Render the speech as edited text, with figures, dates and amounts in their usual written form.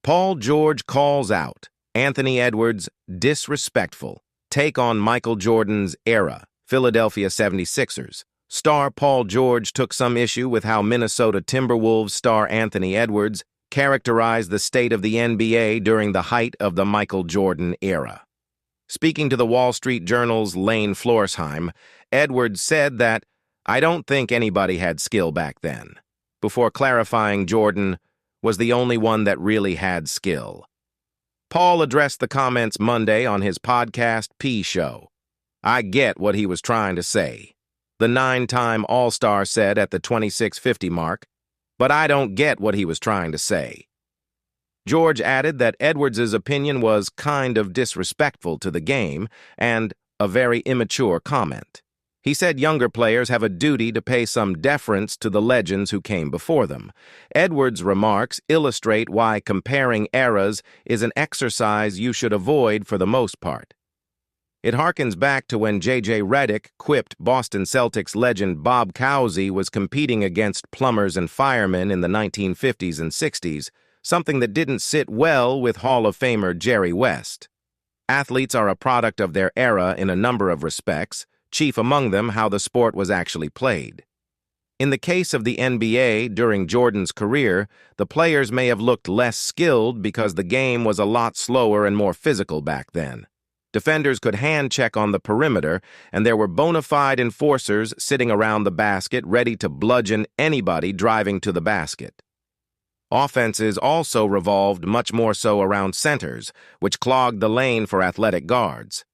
Paul George calls out. Anthony Edwards, disrespectful. Take on Michael Jordan's era. Philadelphia 76ers. Star Paul George took some issue with how Minnesota Timberwolves star Anthony Edwards characterized the state of the NBA during the height of the Michael Jordan era. Speaking to the Wall Street Journal's Lane Florsheim, Edwards said that, "I don't think anybody had skill back then," before clarifying Jordan was the only one that really had skill. Paul addressed the comments Monday on his podcast P Show. "I get what he was trying to say," the 9-time All-Star said at the 26:50 mark, "but I don't get what he was trying to say." George added that Edwards' opinion was kind of disrespectful to the game and a very immature comment. He said younger players have a duty to pay some deference to the legends who came before them. Edwards' remarks illustrate why comparing eras is an exercise you should avoid for the most part. It harkens back to when J.J. Redick quipped Boston Celtics legend Bob Cousy was competing against plumbers and firemen in the 1950s and 60s, something that didn't sit well with Hall of Famer Jerry West. Athletes are a product of their era in a number of respects, chief among them how the sport was actually played. In the case of the NBA during Jordan's career, the players may have looked less skilled because the game was a lot slower and more physical back then. Defenders could hand-check on the perimeter, and there were bona fide enforcers sitting around the basket ready to bludgeon anybody driving to the basket. Offenses also revolved much more so around centers, which clogged the lane for athletic guards.